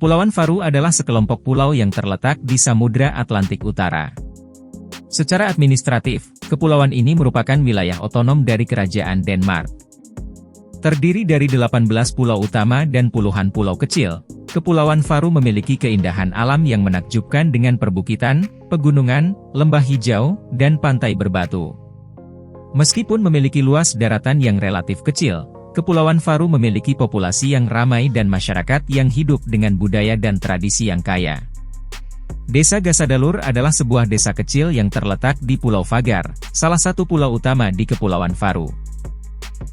Kepulauan Faroe adalah sekelompok pulau yang terletak di Samudra Atlantik Utara. Secara administratif, kepulauan ini merupakan wilayah otonom dari Kerajaan Denmark. Terdiri dari 18 pulau utama dan puluhan pulau kecil, Kepulauan Faroe memiliki keindahan alam yang menakjubkan dengan perbukitan, pegunungan, lembah hijau, dan pantai berbatu. Meskipun memiliki luas daratan yang relatif kecil, Kepulauan Faroe memiliki populasi yang ramai dan masyarakat yang hidup dengan budaya dan tradisi yang kaya. Desa Gasadalur adalah sebuah desa kecil yang terletak di Pulau Fagar, salah satu pulau utama di Kepulauan Faroe.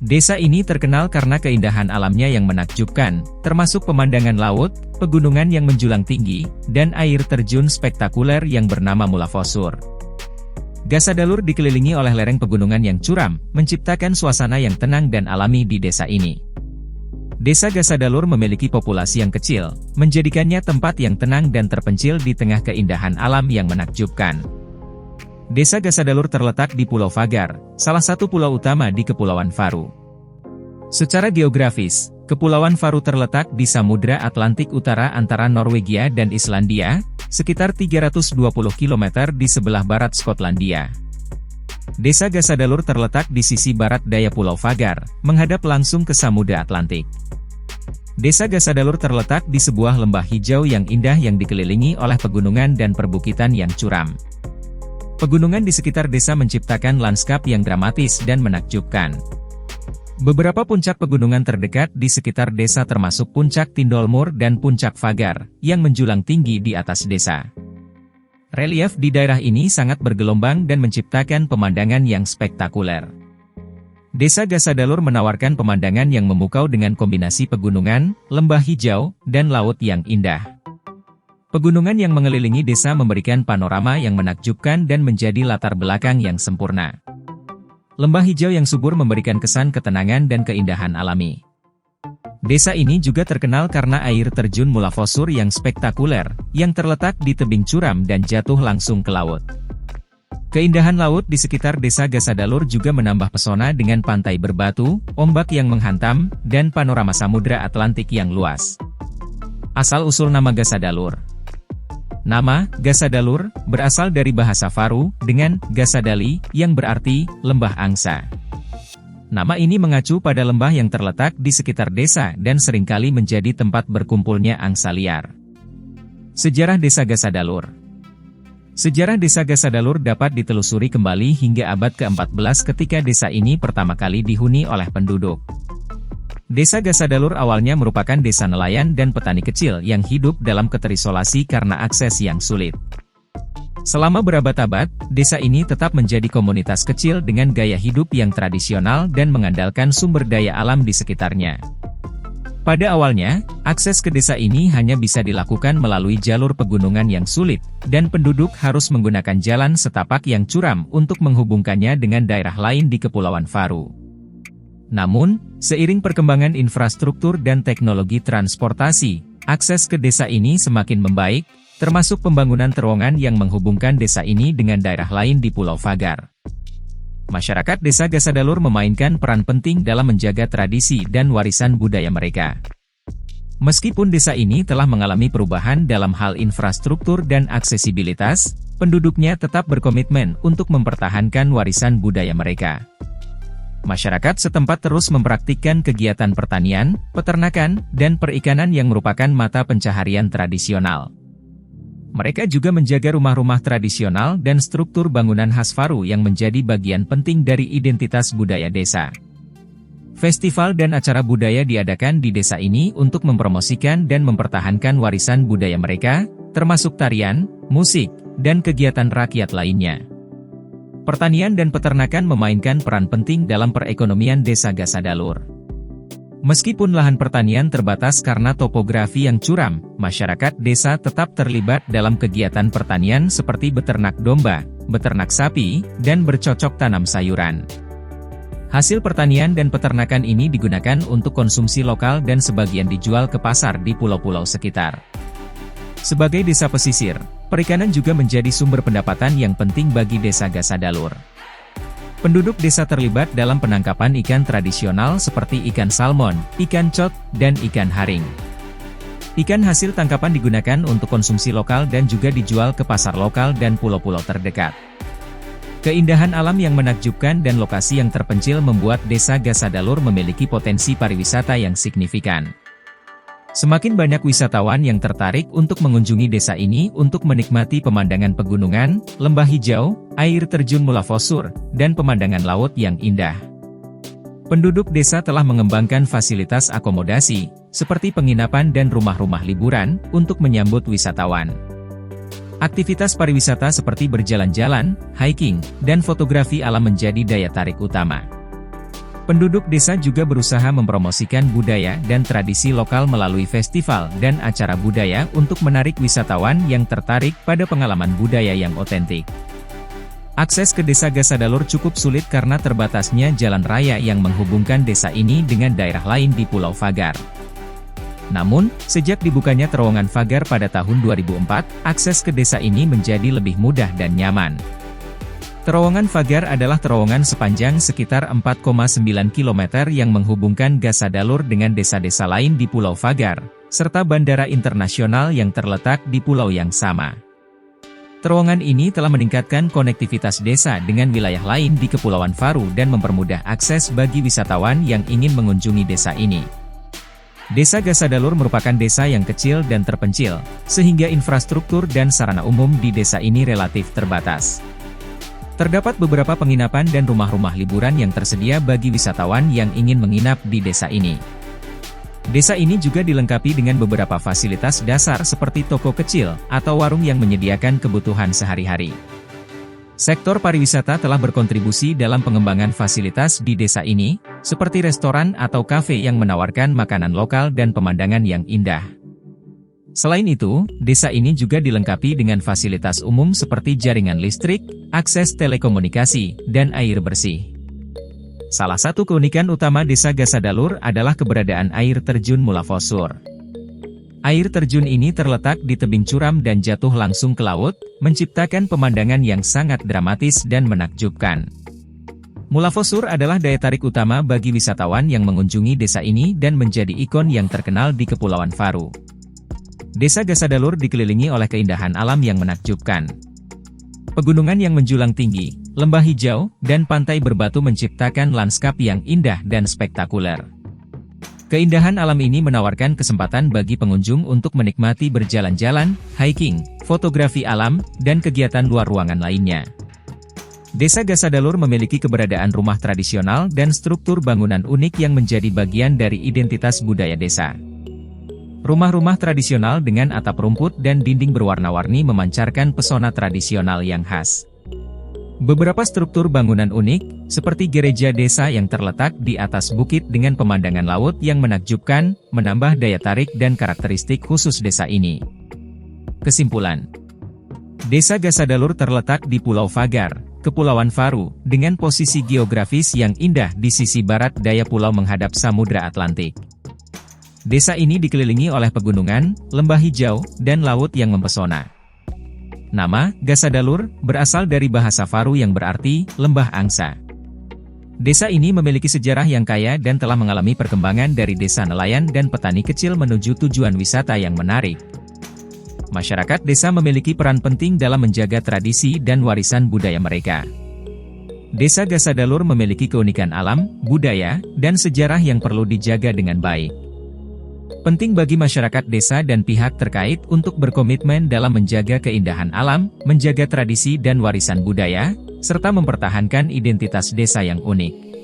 Desa ini terkenal karena keindahan alamnya yang menakjubkan, termasuk pemandangan laut, pegunungan yang menjulang tinggi, dan air terjun spektakuler yang bernama Mulafosur. Gasadalur dikelilingi oleh lereng pegunungan yang curam, menciptakan suasana yang tenang dan alami di desa ini. Desa Gasadalur memiliki populasi yang kecil, menjadikannya tempat yang tenang dan terpencil di tengah keindahan alam yang menakjubkan. Desa Gasadalur terletak di Pulau Fagar, salah satu pulau utama di Kepulauan Faroe. Secara geografis, Kepulauan Faroe terletak di Samudra Atlantik Utara antara Norwegia dan Islandia, sekitar 320 km di sebelah barat Skotlandia. Desa Gasadalur terletak di sisi barat daya Pulau Fagar, menghadap langsung ke Samudra Atlantik. Desa Gasadalur terletak di sebuah lembah hijau yang indah yang dikelilingi oleh pegunungan dan perbukitan yang curam. Pegunungan di sekitar desa menciptakan lanskap yang dramatis dan menakjubkan. Beberapa puncak pegunungan terdekat di sekitar desa termasuk Puncak Tindolmur dan Puncak Fagar, yang menjulang tinggi di atas desa. Relief di daerah ini sangat bergelombang dan menciptakan pemandangan yang spektakuler. Desa Gasadalur menawarkan pemandangan yang memukau dengan kombinasi pegunungan, lembah hijau, dan laut yang indah. Pegunungan yang mengelilingi desa memberikan panorama yang menakjubkan dan menjadi latar belakang yang sempurna. Lembah hijau yang subur memberikan kesan ketenangan dan keindahan alami. Desa ini juga terkenal karena air terjun Mulafosur yang spektakuler, yang terletak di tebing curam dan jatuh langsung ke laut. Keindahan laut di sekitar desa Gasadalur juga menambah pesona dengan pantai berbatu, ombak yang menghantam, dan panorama Samudra Atlantik yang luas. Asal-usul nama Gasadalur. Nama, Gasadalur, berasal dari bahasa Faroe, dengan Gasadali, yang berarti, lembah angsa. Nama ini mengacu pada lembah yang terletak di sekitar desa dan seringkali menjadi tempat berkumpulnya angsa liar. Sejarah Desa Gasadalur. Sejarah Desa Gasadalur dapat ditelusuri kembali hingga abad ke-14 ketika desa ini pertama kali dihuni oleh penduduk. Desa Gasadalur awalnya merupakan desa nelayan dan petani kecil yang hidup dalam keterisolasi karena akses yang sulit. Selama berabad-abad, desa ini tetap menjadi komunitas kecil dengan gaya hidup yang tradisional dan mengandalkan sumber daya alam di sekitarnya. Pada awalnya, akses ke desa ini hanya bisa dilakukan melalui jalur pegunungan yang sulit, dan penduduk harus menggunakan jalan setapak yang curam untuk menghubungkannya dengan daerah lain di Kepulauan Faroe. Namun, seiring perkembangan infrastruktur dan teknologi transportasi, akses ke desa ini semakin membaik, termasuk pembangunan terowongan yang menghubungkan desa ini dengan daerah lain di Pulau Fagar. Masyarakat desa Gasadalur memainkan peran penting dalam menjaga tradisi dan warisan budaya mereka. Meskipun desa ini telah mengalami perubahan dalam hal infrastruktur dan aksesibilitas, penduduknya tetap berkomitmen untuk mempertahankan warisan budaya mereka. Masyarakat setempat terus mempraktikkan kegiatan pertanian, peternakan, dan perikanan yang merupakan mata pencaharian tradisional. Mereka juga menjaga rumah-rumah tradisional dan struktur bangunan khas Faroe yang menjadi bagian penting dari identitas budaya desa. Festival dan acara budaya diadakan di desa ini untuk mempromosikan dan mempertahankan warisan budaya mereka, termasuk tarian, musik, dan kegiatan rakyat lainnya. Pertanian dan peternakan memainkan peran penting dalam perekonomian desa Gasadalur. Meskipun lahan pertanian terbatas karena topografi yang curam, masyarakat desa tetap terlibat dalam kegiatan pertanian seperti beternak domba, beternak sapi, dan bercocok tanam sayuran. Hasil pertanian dan peternakan ini digunakan untuk konsumsi lokal dan sebagian dijual ke pasar di pulau-pulau sekitar. Sebagai desa pesisir, perikanan juga menjadi sumber pendapatan yang penting bagi desa Gasadalur. Penduduk desa terlibat dalam penangkapan ikan tradisional seperti ikan salmon, ikan cod, dan ikan haring. Ikan hasil tangkapan digunakan untuk konsumsi lokal dan juga dijual ke pasar lokal dan pulau-pulau terdekat. Keindahan alam yang menakjubkan dan lokasi yang terpencil membuat Desa Gasadalur memiliki potensi pariwisata yang signifikan. Semakin banyak wisatawan yang tertarik untuk mengunjungi desa ini untuk menikmati pemandangan pegunungan, lembah hijau, air terjun Mulafosur, dan pemandangan laut yang indah. Penduduk desa telah mengembangkan fasilitas akomodasi, seperti penginapan dan rumah-rumah liburan, untuk menyambut wisatawan. Aktivitas pariwisata seperti berjalan-jalan, hiking, dan fotografi alam menjadi daya tarik utama. Penduduk desa juga berusaha mempromosikan budaya dan tradisi lokal melalui festival dan acara budaya untuk menarik wisatawan yang tertarik pada pengalaman budaya yang otentik. Akses ke Desa Gasadalur cukup sulit karena terbatasnya jalan raya yang menghubungkan desa ini dengan daerah lain di Pulau Fagar. Namun, sejak dibukanya terowongan Fagar pada tahun 2004, akses ke desa ini menjadi lebih mudah dan nyaman. Terowongan Fagar adalah terowongan sepanjang sekitar 4,9 km yang menghubungkan Gasadalur dengan desa-desa lain di Pulau Fagar, serta bandara internasional yang terletak di pulau yang sama. Terowongan ini telah meningkatkan konektivitas desa dengan wilayah lain di Kepulauan Faru dan mempermudah akses bagi wisatawan yang ingin mengunjungi desa ini. Desa Gasadalur merupakan desa yang kecil dan terpencil, sehingga infrastruktur dan sarana umum di desa ini relatif terbatas. Terdapat beberapa penginapan dan rumah-rumah liburan yang tersedia bagi wisatawan yang ingin menginap di desa ini. Desa ini juga dilengkapi dengan beberapa fasilitas dasar seperti toko kecil atau warung yang menyediakan kebutuhan sehari-hari. Sektor pariwisata telah berkontribusi dalam pengembangan fasilitas di desa ini, seperti restoran atau kafe yang menawarkan makanan lokal dan pemandangan yang indah. Selain itu, desa ini juga dilengkapi dengan fasilitas umum seperti jaringan listrik, akses telekomunikasi, dan air bersih. Salah satu keunikan utama Desa Gasadalur adalah keberadaan air terjun Mulafosur. Air terjun ini terletak di tebing curam dan jatuh langsung ke laut, menciptakan pemandangan yang sangat dramatis dan menakjubkan. Mulafosur adalah daya tarik utama bagi wisatawan yang mengunjungi desa ini dan menjadi ikon yang terkenal di Kepulauan Faru. Desa Gasadalur dikelilingi oleh keindahan alam yang menakjubkan. Pegunungan yang menjulang tinggi, lembah hijau, dan pantai berbatu menciptakan lanskap yang indah dan spektakuler. Keindahan alam ini menawarkan kesempatan bagi pengunjung untuk menikmati berjalan-jalan, hiking, fotografi alam, dan kegiatan luar ruangan lainnya. Desa Gasadalur memiliki keberadaan rumah tradisional dan struktur bangunan unik yang menjadi bagian dari identitas budaya desa. Rumah-rumah tradisional dengan atap rumput dan dinding berwarna-warni memancarkan pesona tradisional yang khas. Beberapa struktur bangunan unik, seperti gereja desa yang terletak di atas bukit dengan pemandangan laut yang menakjubkan, menambah daya tarik dan karakteristik khusus desa ini. Kesimpulan: Desa Gasadalur terletak di Pulau Fagar, Kepulauan Faru, dengan posisi geografis yang indah di sisi barat daya pulau menghadap Samudra Atlantik. Desa ini dikelilingi oleh pegunungan, lembah hijau, dan laut yang mempesona. Nama Gasadalur berasal dari bahasa Faru yang berarti lembah angsa. Desa ini memiliki sejarah yang kaya dan telah mengalami perkembangan dari desa nelayan dan petani kecil menuju tujuan wisata yang menarik. Masyarakat desa memiliki peran penting dalam menjaga tradisi dan warisan budaya mereka. Desa Gasadalur memiliki keunikan alam, budaya, dan sejarah yang perlu dijaga dengan baik. Penting bagi masyarakat desa dan pihak terkait untuk berkomitmen dalam menjaga keindahan alam, menjaga tradisi dan warisan budaya, serta mempertahankan identitas desa yang unik.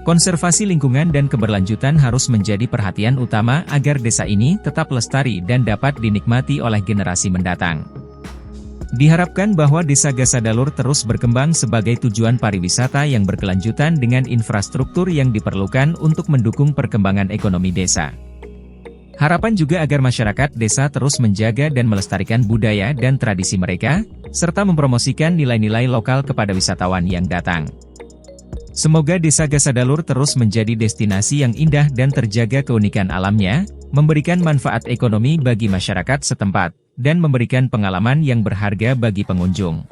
Konservasi lingkungan dan keberlanjutan harus menjadi perhatian utama agar desa ini tetap lestari dan dapat dinikmati oleh generasi mendatang. Diharapkan bahwa Desa Gasadalur terus berkembang sebagai tujuan pariwisata yang berkelanjutan dengan infrastruktur yang diperlukan untuk mendukung perkembangan ekonomi desa. Harapan juga agar masyarakat desa terus menjaga dan melestarikan budaya dan tradisi mereka, serta mempromosikan nilai-nilai lokal kepada wisatawan yang datang. Semoga Desa Gasadalur terus menjadi destinasi yang indah dan terjaga keunikan alamnya, memberikan manfaat ekonomi bagi masyarakat setempat, dan memberikan pengalaman yang berharga bagi pengunjung.